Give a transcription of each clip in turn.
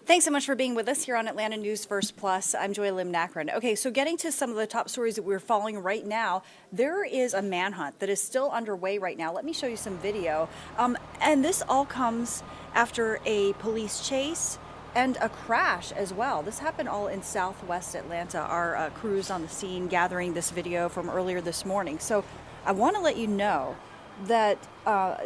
Thanks so much for being with us here on Atlanta News First Plus. I'm Joy Lim Nakran. Okay, so getting to some of the top stories that we're following right now, there is a manhunt that is still underway right now. Let me show you some video. And this all comes after a police chase and a crash as well. This happened all in Southwest Atlanta. Our crews on the scene gathering this video from earlier this morning. So I want to let you know that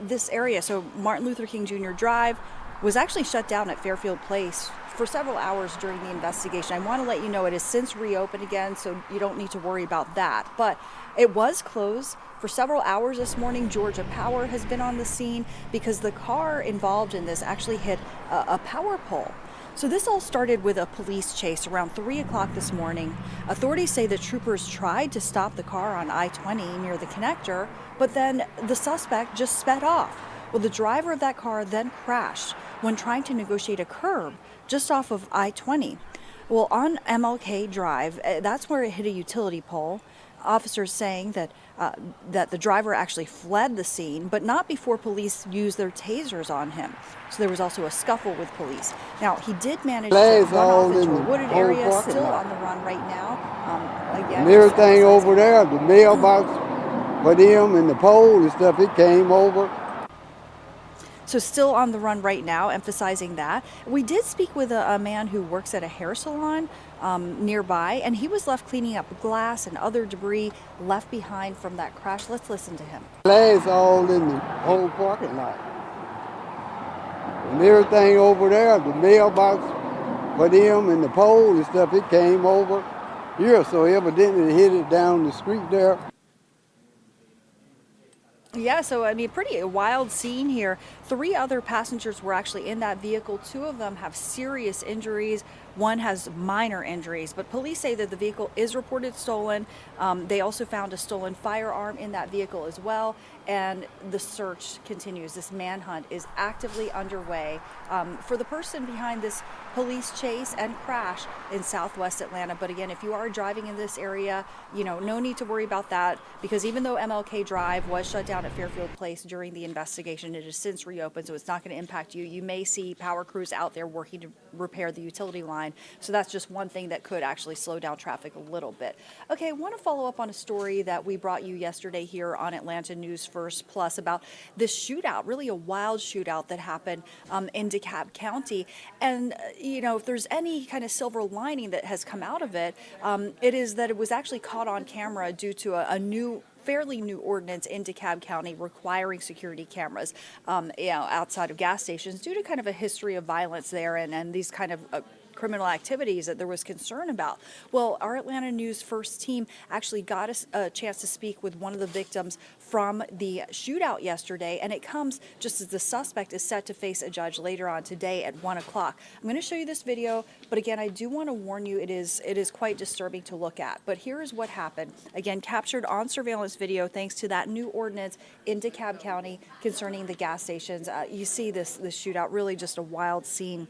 this area, so Martin Luther King Jr. Drive, was actually shut down at Fairfield Place for several hours during the investigation. I want to let you know it has since reopened again, so you don't need to worry about that. But it was closed for several hours this morning. Georgia Power has been on the scene because the car involved in this actually hit a power pole. So this all started with a police chase around 3 o'clock this morning. Authorities say the troopers tried to stop the car on I-20 near the connector, but then the suspect just sped off. Well, the driver of that car then crashed when trying to negotiate a curb just off of I-20. Well, on MLK Drive, that's where it hit a utility pole. Officers saying that the driver actually fled the scene, but not before police used their tasers on him. So there was also a scuffle with police. Now, he did manage to run off into a wooded area, still on the run right now. Again, and everything over there, the mailbox for them and the pole and stuff, it came over. So still on the run right now, emphasizing that. We did speak with a man who works at a hair salon nearby, and he was left cleaning up glass and other debris left behind from that crash. Let's listen to him. Glass all in the whole parking lot. And everything over there, the mailbox for them and the pole and stuff, it came over here. So evidently it hit it down the street there. Yeah, so I mean, pretty wild scene here. 3 other passengers were actually in that vehicle. 2 of them have serious injuries. 1 has minor injuries, but police say that the vehicle is reported stolen. They also found a stolen firearm in that vehicle as well, and the search continues. This manhunt is actively underway for the person behind this police chase and crash in Southwest Atlanta. But again, if you are driving in this area, no need to worry about that, because even though MLK Drive was shut down at Fairfield Place during the investigation, it has since reopened, so it's not going to impact you. You may see power crews out there working to repair the utility line, so that's just one thing that could actually slow down traffic a little bit. Okay, I want to follow up on a story that we brought you yesterday here on Atlanta News First Plus about this shootout, really a wild shootout that happened in Dekalb County. And, if there's any kind of silver lining that has come out of it, it is that it was actually caught on camera due to a fairly new ordinance in Dekalb County requiring security cameras outside of gas stations due to kind of a history of violence there and these kind of criminal activities that there was concern about. Well, our Atlanta News First team actually got a chance to speak with one of the victims from the shootout yesterday, and it comes just as the suspect is set to face a judge later on today at 1 o'clock. I'm going to show you this video, but again, I do want to warn you, it is quite disturbing to look at. But here is what happened. Again, captured on surveillance video thanks to that new ordinance in Dekalb County concerning the gas stations. You see this shootout, really just a wild scene.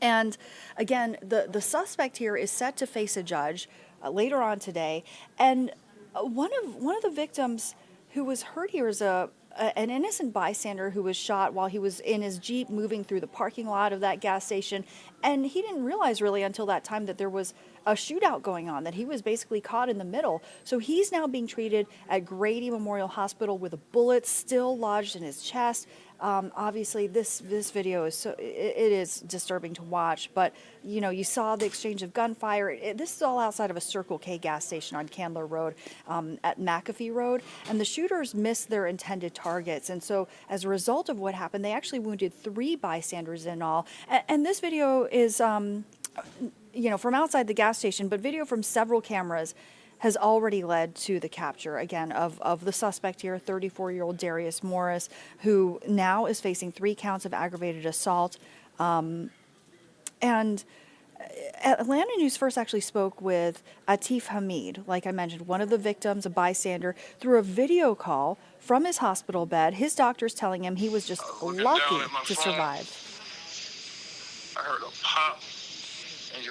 And again, the suspect here is set to face a judge later on today. And one of the victims who was hurt here is an innocent bystander who was shot while he was in his Jeep moving through the parking lot of that gas station. And he didn't realize really until that time that there was a shootout going on, that he was basically caught in the middle. So he's now being treated at Grady Memorial Hospital with a bullet still lodged in his chest. Obviously, this video is it is disturbing to watch. But you saw the exchange of gunfire. This is all outside of a Circle K gas station on Candler Road at McAfee Road, and the shooters missed their intended targets. And so, as a result of what happened, they actually wounded 3 bystanders in all. And this video is from outside the gas station, but video from several cameras has already led to the capture, again, of the suspect here, 34-year-old Darius Morris, who now is facing 3 counts of aggravated assault. And Atlanta News First actually spoke with Atif Hamid, like I mentioned, one of the victims, a bystander, through a video call from his hospital bed. His doctor's telling him he was just lucky to survive. I heard a pop, and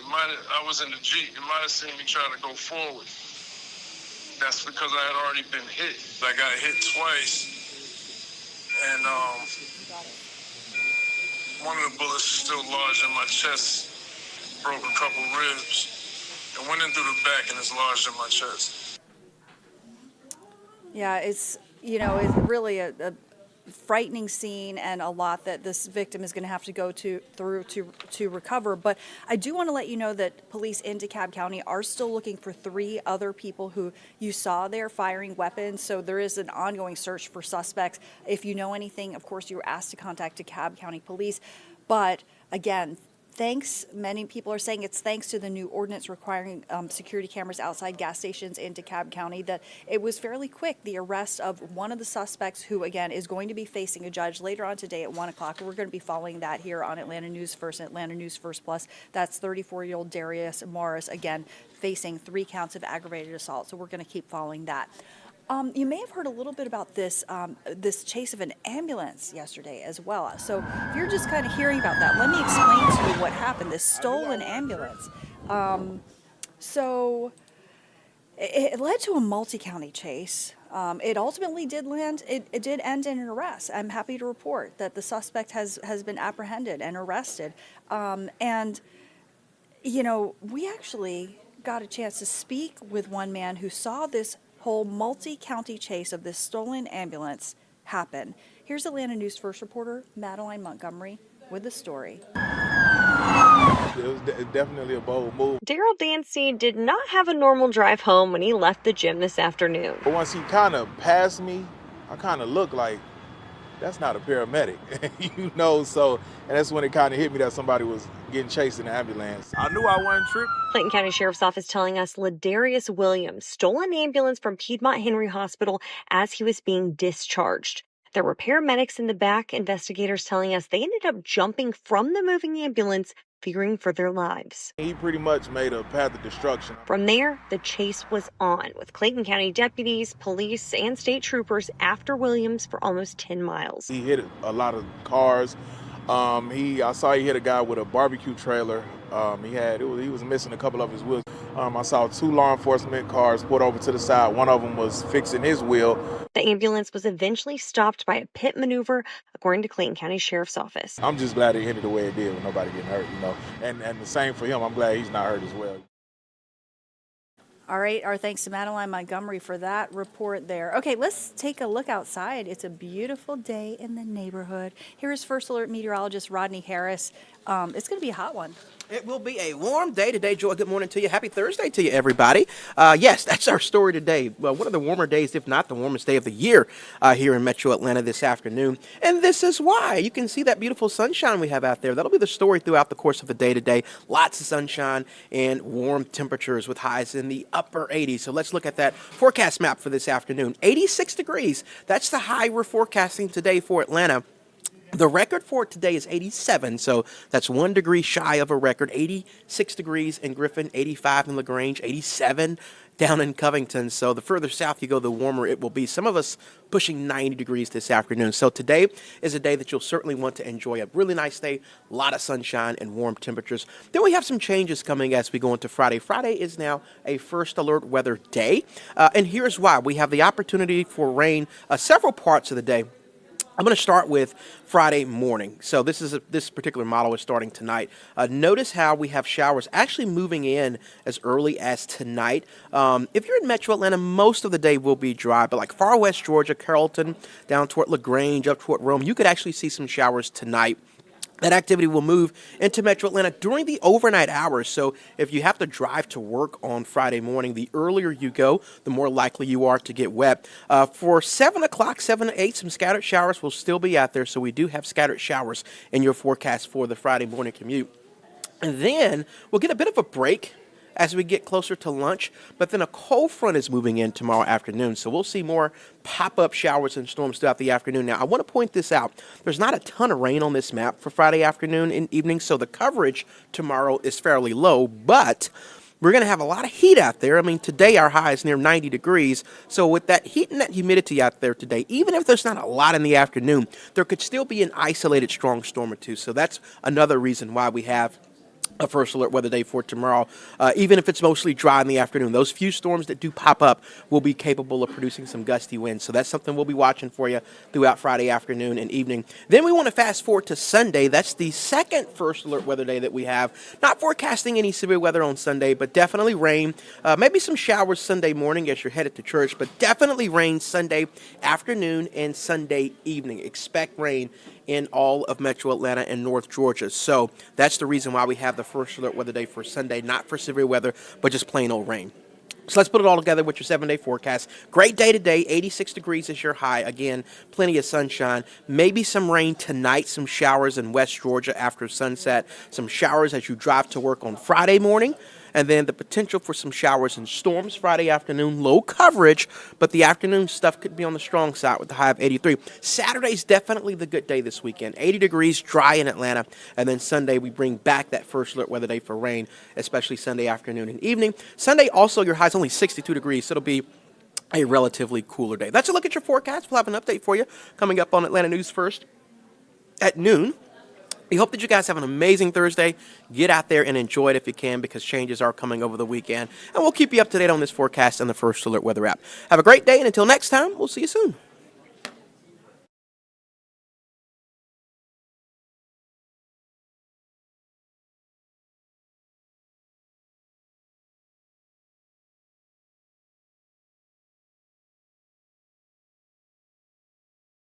I was in the Jeep. You might have seen me try to go forward. That's because I had already been hit. I got hit twice, and One of the bullets is still lodged in my chest, broke a couple ribs, and went in through the back and it's lodged in my chest. Yeah, it's really a frightening scene and a lot that this victim is going to have to go through to recover. But I do want to let you know that police in DeKalb County are still looking for 3 other people who you saw there firing weapons. So there is an ongoing search for suspects. If you know anything, of course, you're asked to contact DeKalb County Police. But again, many people are saying it's thanks to the new ordinance requiring security cameras outside gas stations in DeKalb County that it was fairly quick. The arrest of one of the suspects, who again is going to be facing a judge later on today at 1 o'clock. We're going to be following that here on Atlanta News First and Atlanta News First Plus. That's 34-year-old Darius Morris, again facing 3 counts of aggravated assault. So we're going to keep following that. You may have heard a little bit about this chase of an ambulance yesterday as well. So if you're just kind of hearing about that, let me explain to you what happened. This stolen ambulance. So it led to a multi-county chase. It ultimately did end in an arrest. I'm happy to report that the suspect has been apprehended and arrested. And we actually got a chance to speak with one man who saw this whole multi-county chase of this stolen ambulance happen. Here's Atlanta News First reporter Madeline Montgomery with the story. It was definitely a bold move. Daryl Dancy did not have a normal drive home when he left the gym this afternoon. But once he kind of passed me, I kind of looked like, that's not a paramedic, and that's when it kind of hit me that somebody was getting chased in the ambulance. I knew I wasn't tripping. Clayton County Sheriff's Office telling us Ladarius Williams stole an ambulance from Piedmont Henry Hospital as he was being discharged. There were paramedics in the back, investigators telling us they ended up jumping from the moving ambulance, fearing for their lives. He pretty much made a path of destruction. From there, the chase was on, with Clayton County deputies, police, and state troopers after Williams for almost 10 miles. He hit a lot of cars. I saw he hit a guy with a barbecue trailer. He was missing a couple of his wheels. I saw 2 law enforcement cars pulled over to the side. One of them was fixing his wheel. The ambulance was eventually stopped by a pit maneuver, according to Clayton County Sheriff's Office. I'm just glad it ended the way it did with nobody getting hurt, And the same for him. I'm glad he's not hurt as well. All right, our thanks to Madeline Montgomery for that report there. Okay, let's take a look outside. It's a beautiful day in the neighborhood. Here is First Alert meteorologist Rodney Harris. It's going to be a hot one. It will be a warm day today, Joy. Good morning to you. Happy Thursday to you, everybody. Yes, that's our story today. Well, one of the warmer days, if not the warmest day of the year here in Metro Atlanta this afternoon. And this is why. You can see that beautiful sunshine we have out there. That'll be the story throughout the course of the day today. Lots of sunshine and warm temperatures with highs in the upper 80s. So let's look at that forecast map for this afternoon. 86 degrees. That's the high we're forecasting today for Atlanta. The record for today is 87, so that's 1 degree shy of a record. 86 degrees in Griffin, 85 in LaGrange, 87 down in Covington. So the further south you go, the warmer it will be. Some of us pushing 90 degrees this afternoon. So today is a day that you'll certainly want to enjoy. A really nice day, a lot of sunshine and warm temperatures. Then we have some changes coming as we go into Friday. Friday is now a first alert weather day, and here's why. We have the opportunity for rain several parts of the day. I'm going to start with Friday morning. So this particular model is starting tonight. Notice how we have showers actually moving in as early as tonight. If you're in Metro Atlanta, most of the day will be dry, but like far west Georgia, Carrollton, down toward LaGrange, up toward Rome, you could actually see some showers tonight. That activity will move into Metro Atlanta during the overnight hours. So if you have to drive to work on Friday morning, the earlier you go, the more likely you are to get wet. For 7 o'clock, 7 to 8, some scattered showers will still be out there. So we do have scattered showers in your forecast for the Friday morning commute. And then we'll get a bit of a break as we get closer to lunch, but then a cold front is moving in tomorrow afternoon, so we'll see more pop-up showers and storms throughout the afternoon. Now, I want to point this out. There's not a ton of rain on this map for Friday afternoon and evening, so the coverage tomorrow is fairly low, but we're going to have a lot of heat out there. I mean, today our high is near 90 degrees, so with that heat and that humidity out there today, even if there's not a lot in the afternoon, there could still be an isolated strong storm or two, so that's another reason why we have a first alert weather day for tomorrow, even if it's mostly dry in the afternoon. Those few storms that do pop up will be capable of producing some gusty winds. So that's something we'll be watching for you throughout Friday afternoon and evening. Then we want to fast forward to Sunday. That's the second first alert weather day that we have. Not forecasting any severe weather on Sunday, but definitely rain. Maybe some showers Sunday morning as you're headed to church, but definitely rain Sunday afternoon and Sunday evening. Expect rain in all of Metro Atlanta and North Georgia. So that's the reason why we have the first alert weather day for Sunday, not for severe weather, but just plain old rain. So let's put it all together with your 7-day forecast. Great day today, 86 degrees is your high. Again, plenty of sunshine. Maybe some rain tonight, some showers in West Georgia after sunset. Some showers as you drive to work on Friday morning. And then the potential for some showers and storms Friday afternoon. Low coverage, but the afternoon stuff could be on the strong side with the high of 83. Saturday's definitely the good day this weekend. 80 degrees, dry in Atlanta. And then Sunday, we bring back that first alert weather day for rain, especially Sunday afternoon and evening. Sunday, also, your high's only 62 degrees, so it'll be a relatively cooler day. That's a look at your forecast. We'll have an update for you coming up on Atlanta News First at noon. We hope that you guys have an amazing Thursday. Get out there and enjoy it if you can, because changes are coming over the weekend. And we'll keep you up to date on this forecast and the First Alert Weather app. Have a great day, and until next time, we'll see you soon.